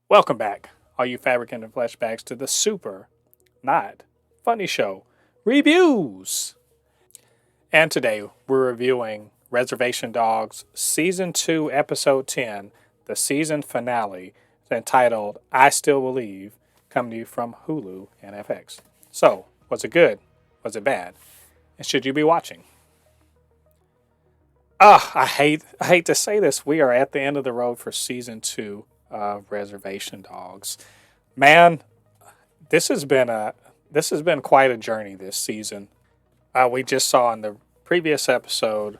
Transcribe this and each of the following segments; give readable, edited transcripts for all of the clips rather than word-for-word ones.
Welcome back, all you Fabricants and Fleshbags, to the super, not funny show reviews. And today we're reviewing Reservation Dogs Season 2, Episode 10, the season finale, entitled I Still Believe, coming to you from Hulu and FX. So, was it good? Was it bad? And should you be watching? I hate to say this. We are at the end of the road for Season 2 of Reservation Dogs. Man, this has been quite a journey this season. We just saw in the previous episode,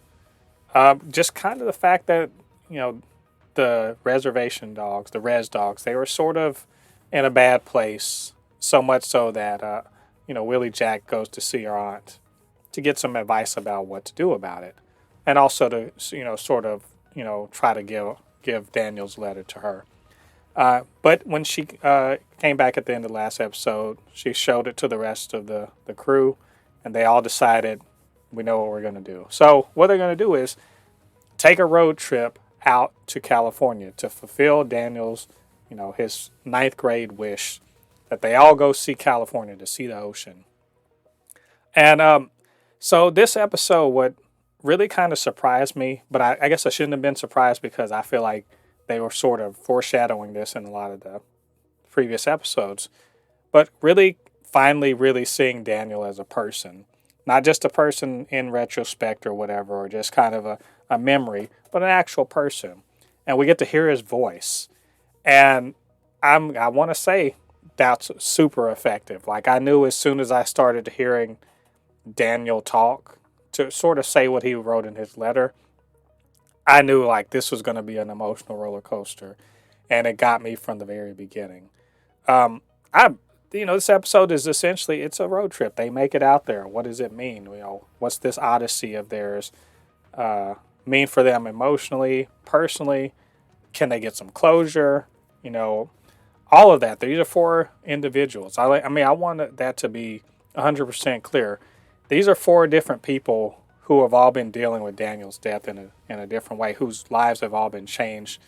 just kind of the fact that you know the Reservation Dogs, the Rez Dogs, they were sort of in a bad place. So much so that Willie Jack goes to see her aunt to get some advice about what to do about it, and also to try to give Daniel's letter to her. But when she came back at the end of the last episode, she showed it to the rest of the crew, and they all decided, we know what we're going to do. So what they're going to do is take a road trip out to California to fulfill Daniel's, his ninth grade wish that they all go see California to see the ocean. And so this episode, what really kind of surprised me, but I guess I shouldn't have been surprised because I feel like they were sort of foreshadowing this in a lot of the previous episodes. But really, finally, really seeing Daniel as a person. Not just a person in retrospect or whatever, or just kind of a memory, but an actual person. And we get to hear his voice. And I want to say that's super effective. Like, I knew as soon as I started hearing Daniel talk, to sort of say what he wrote in his letter, I knew like this was going to be an emotional roller coaster, and it got me from the very beginning. I this episode is essentially it's a road trip. They make it out there. What does it mean? What's this odyssey of theirs mean for them emotionally, personally? Can they get some closure? All of that. These are four individuals. I wanted that to be 100% clear. These are four different people who have all been dealing with Daniel's death in a different way, whose lives have all been changed,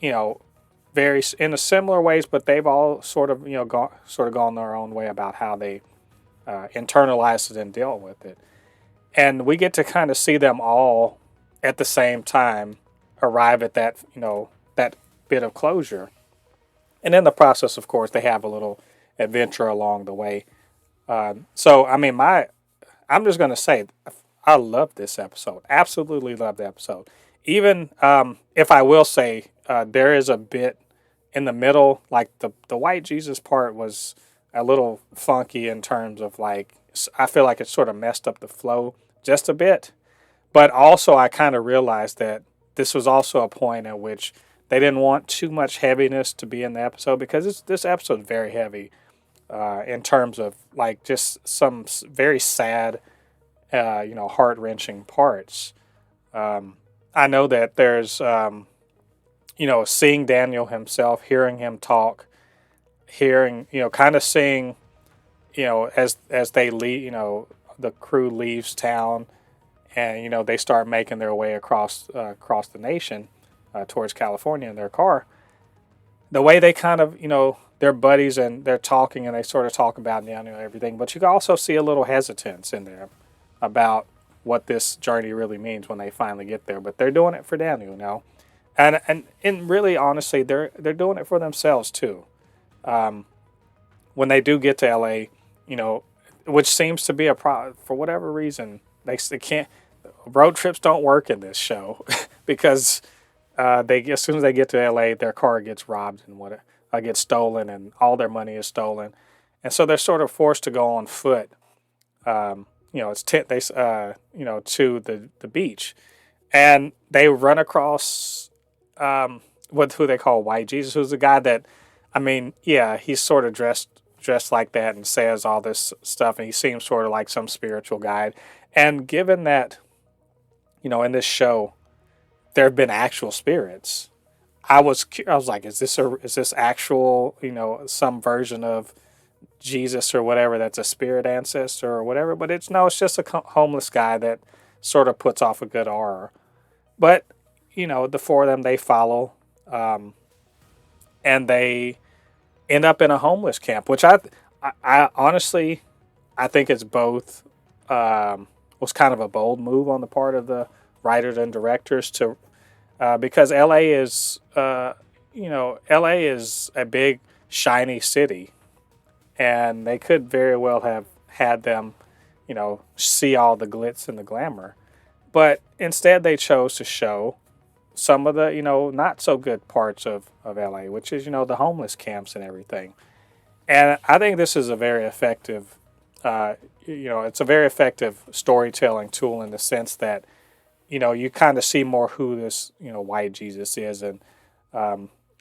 very in a similar ways, but they've all sort of gone their own way about how they internalize it and deal with it, and we get to kind of see them all at the same time arrive at that that bit of closure, and in the process, of course, they have a little adventure along the way. I'm just gonna say, I love this episode. Absolutely love the episode. Even if I will say there is a bit in the middle, like the white Jesus part was a little funky in terms of like, I feel like it sort of messed up the flow just a bit. But also I kind of realized that this was also a point at which they didn't want too much heaviness to be in the episode, because this episode is very heavy in terms of like just some very sad heart-wrenching parts. I know that there's, seeing Daniel himself, hearing him talk, hearing, kind of seeing, as they leave, the crew leaves town, and they start making their way across the nation towards California in their car. The way they kind of, they're buddies and they're talking and they sort of talk about everything, but you can also see a little hesitance in there about what this journey really means when they finally get there. But they're doing it for Daniel, and really, honestly, they're doing it for themselves too. When they do get to LA, which seems to be a problem for whatever reason, they can't. Road trips don't work in this show because as soon as they get to LA, their car gets robbed and gets stolen, and all their money is stolen, and so they're sort of forced to go on foot. To the beach, and they run across who they call White Jesus, who's the guy that, he's sort of dressed like that and says all this stuff, and he seems sort of like some spiritual guide. And given that, in this show, there have been actual spirits, I was like, is this actual, some version of Jesus or whatever that's a spirit ancestor or whatever? But it's just a homeless guy that sort of puts off a good aura. But the four of them, they follow and they end up in a homeless camp, which I honestly, I think it's both, was kind of a bold move on the part of the writers and directors to, because LA is, LA is a big, shiny city, and they could very well have had them, see all the glitz and the glamour. But instead, they chose to show some of the, not so good parts of LA, which is, the homeless camps and everything. And I think this is a very effective, it's a very effective storytelling tool in the sense that, you kind of see more who this, white Jesus is. And,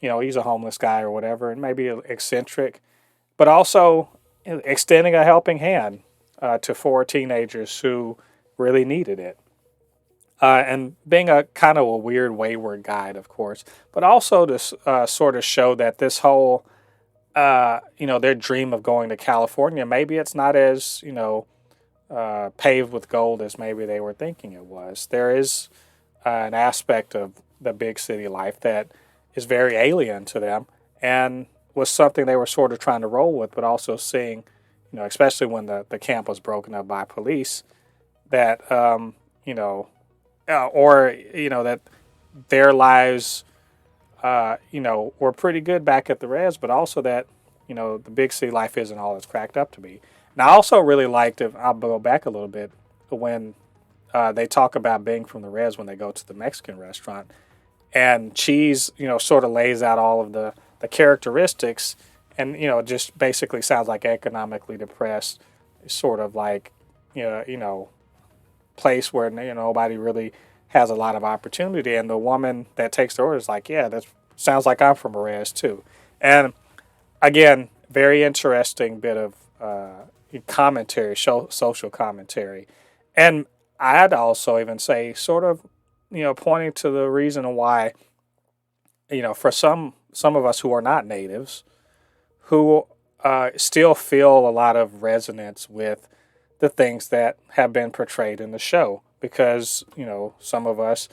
he's a homeless guy or whatever, and maybe eccentric, but also extending a helping hand to four teenagers who really needed it. And being a kind of a weird, wayward guide, of course, but also to sort of show that this whole, their dream of going to California, maybe it's not as, paved with gold as maybe they were thinking it was. There is an aspect of the big city life that is very alien to them and was something they were sort of trying to roll with, but also seeing, especially when the camp was broken up by police, that, that their lives, were pretty good back at the res, but also that, the big city life isn't all it's cracked up to be. And I also really liked it. I'll go back a little bit when they talk about being from the res when they go to the Mexican restaurant, and Cheese, sort of lays out all of the characteristics, and just basically sounds like economically depressed, sort of like, place where nobody really has a lot of opportunity. And the woman that takes the order is like, yeah, that sounds like I'm from Rez too. And again, very interesting bit of commentary, social commentary. And I'd also even say sort of, pointing to the reason why, for some of us who are not natives, who still feel a lot of resonance with the things that have been portrayed in the show, because some of us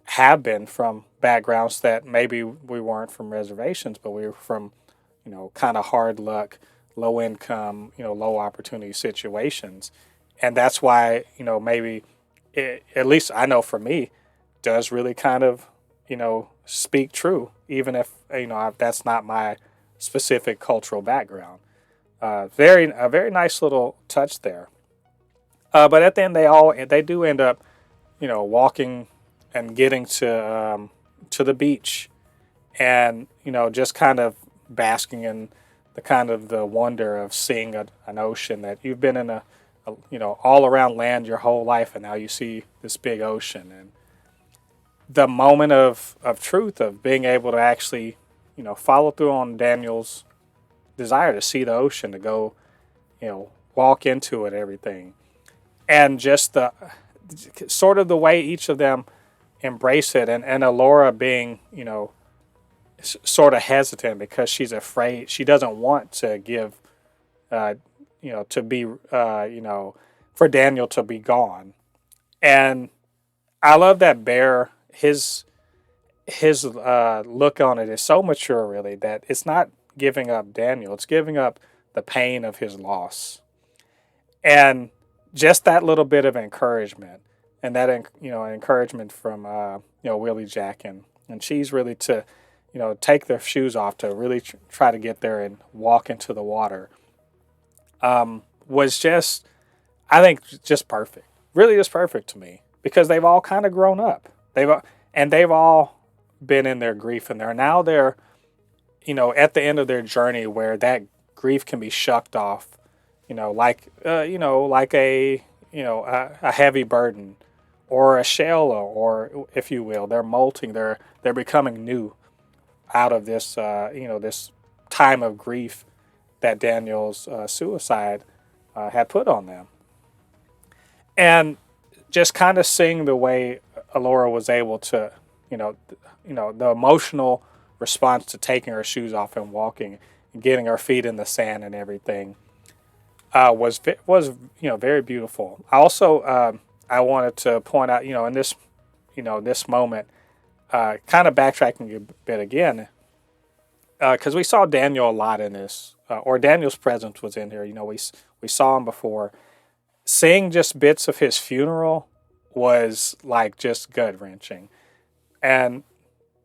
have been from backgrounds that maybe we weren't from reservations, but we were from kind of hard luck, low income, low opportunity situations. And that's why maybe at least I know for me, does really kind of speak true, even if that's not my specific cultural background. A very nice little touch there. But at the end, they do end up, walking and getting to the beach, and just kind of basking in the wonder of seeing an ocean that you've been in a all around land your whole life, and now you see this big ocean, and the moment of truth of being able to actually follow through on Daniel's desire to see the ocean, to go walk into it, everything. And just the sort of the way each of them embrace it, and Alora being, sort of hesitant because she's afraid, she doesn't want to give, to be, for Daniel to be gone. And I love that Bear, his look on it is so mature, really, that it's not giving up Daniel, it's giving up the pain of his loss. And just that little bit of encouragement, and that encouragement from Willie Jack and Cheese, really to take their shoes off to really try to get there and walk into the water, was just, I think, just perfect. Really, just perfect to me, because they've all kind of grown up. They've all been in their grief, and they're at the end of their journey where that grief can be shucked off. Like a heavy burden or a shell, or if you will, they're molting. They're becoming new out of this this time of grief that Daniel's suicide had put on them, and just kind of seeing the way Alora was able to, the emotional response to taking her shoes off and walking and getting her feet in the sand and everything. Was very beautiful. I also I wanted to point out, in this this moment, kind of backtracking a bit again, because we saw Daniel a lot in this, or Daniel's presence was in here. We saw him before. Seeing just bits of his funeral was like just gut wrenching, and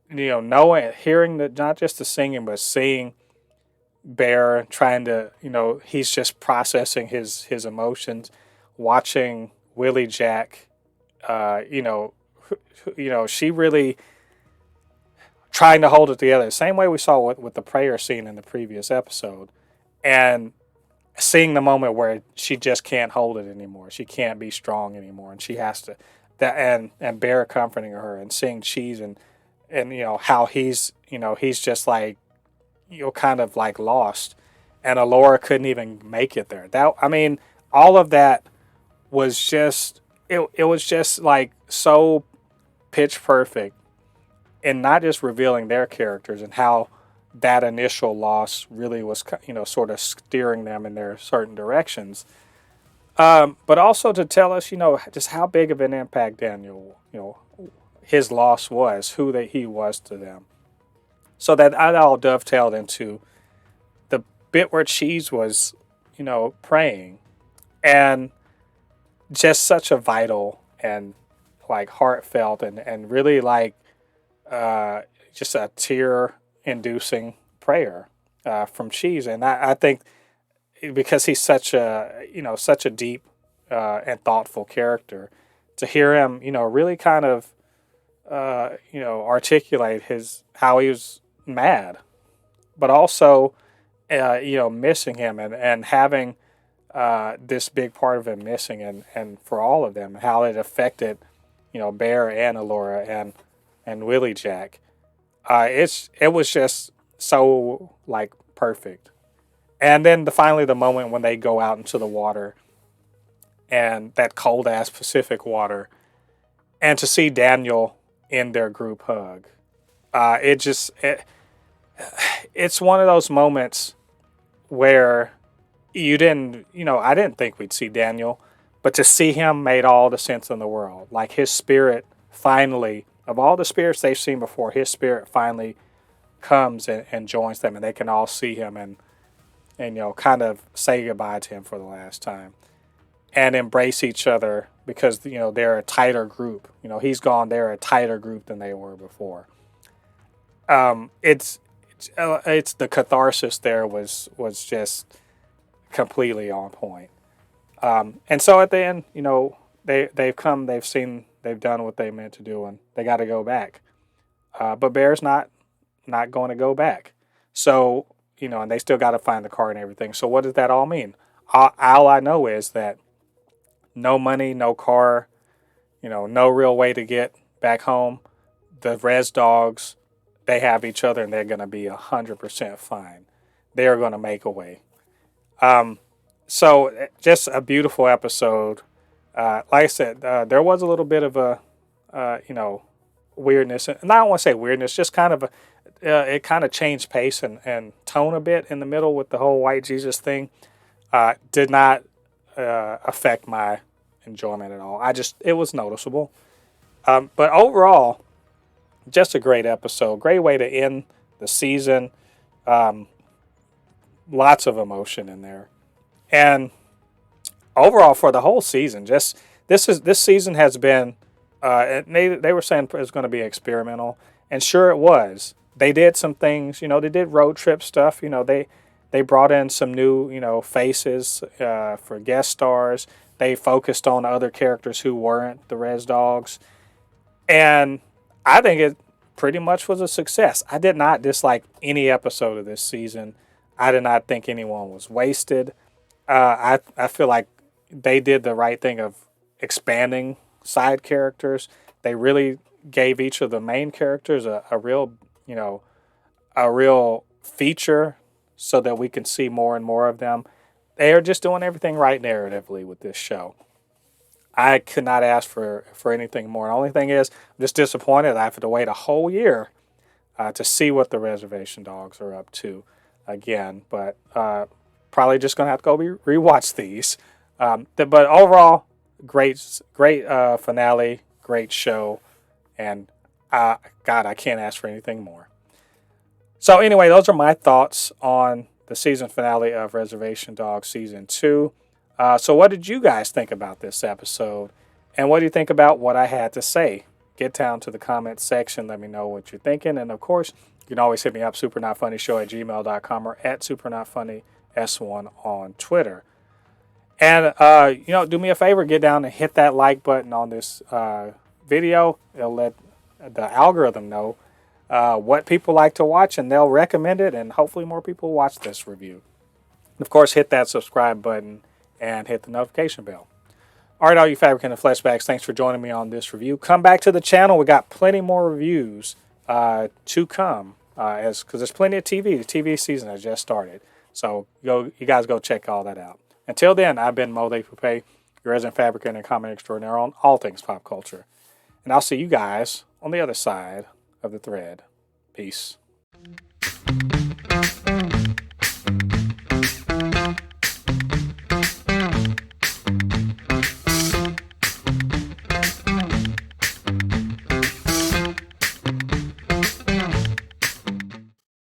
hearing that, not just the singing, but seeing Bear trying to, he's just processing his emotions, watching Willie Jack, she really trying to hold it together. Same way we saw with the prayer scene in the previous episode, and seeing the moment where she just can't hold it anymore. She can't be strong anymore, and she has to. And Bear comforting her, and seeing Cheese and how he's just like kind of like lost, and Alora couldn't even make it there. All of that was just it was just like so pitch perfect, and not just revealing their characters and how that initial loss really was sort of steering them in their certain directions, but also to tell us just how big of an impact Daniel his loss was, who that he was to them. So that all dovetailed into the bit where Cheese was, praying, and just such a vital and like heartfelt and really like just a tear-inducing prayer from Cheese. And I think because he's such a deep and thoughtful character, to hear him, really kind of articulate how he was mad, but also missing him, and having this big part of him missing, and for all of them, how it affected Bear and Alora and Willie Jack. It was just so like perfect. And then finally the moment when they go out into the water, and that cold ass Pacific water, and to see Daniel in their group hug, it's one of those moments where I didn't think we'd see Daniel, but to see him made all the sense in the world. Like his spirit finally, of all the spirits they've seen before, his spirit finally comes and joins them, and they can all see him and kind of say goodbye to him for the last time, and embrace each other, because they're a tighter group. He's gone, they're a tighter group than they were before. It's the catharsis there was just completely on point. And so at the end, they've come, they've seen, they've done what they meant to do, and they got to go back. But Bear's not going to go back. So, and they still got to find the car and everything. So what does that all mean? All I know is that no money, no car, no real way to get back home. The Rez Dogs, they have each other, and they're going to be 100% fine. They are going to make a way. So just a beautiful episode. Like I said, there was a little bit of a, weirdness. And I don't want to say weirdness, just kind of it kind of changed pace and tone a bit in the middle with the whole white Jesus thing. Did not affect my enjoyment at all. It was noticeable. But overall, just a great episode. Great way to end the season. Lots of emotion in there. And overall, for the whole season, just this season has been. They were saying it was going to be experimental, and sure it was. They did some things. They did road trip stuff. They brought in some new faces for guest stars. They focused on other characters who weren't the Rez Dogs, and I think it pretty much was a success. I did not dislike any episode of this season. I did not think anyone was wasted. I feel like they did the right thing of expanding side characters. They really gave each of the main characters a real feature, so that we can see more and more of them. They are just doing everything right narratively with this show. I could not ask for anything more. The only thing is, I'm just disappointed I have to wait a whole year to see what the Reservation Dogs are up to again. But probably just going to have to go rewatch these. But overall, great finale, great show, and God, I can't ask for anything more. So anyway, those are my thoughts on the season finale of Reservation Dogs Season 2. So what did you guys think about this episode? And what do you think about what I had to say? Get down to the comment section. Let me know what you're thinking. And of course, you can always hit me up, supernotfunnyshow@gmail.com or at supernotfunnys1 on Twitter. And, do me a favor, get down and hit that like button on this video. It'll let the algorithm know what people like to watch, and they'll recommend it, and hopefully more people watch this review. And of course, hit that subscribe button and hit the notification bell. All right, all you Fabricants and Fleshbags, thanks for joining me on this review. Come back to the channel. We got plenty more reviews to come, because there's plenty of TV. The TV season has just started. So you guys go check all that out. Until then, I've been Mo Poupée, your resident fabricant and comment extraordinaire on all things pop culture. And I'll see you guys on the other side of the thread. Peace.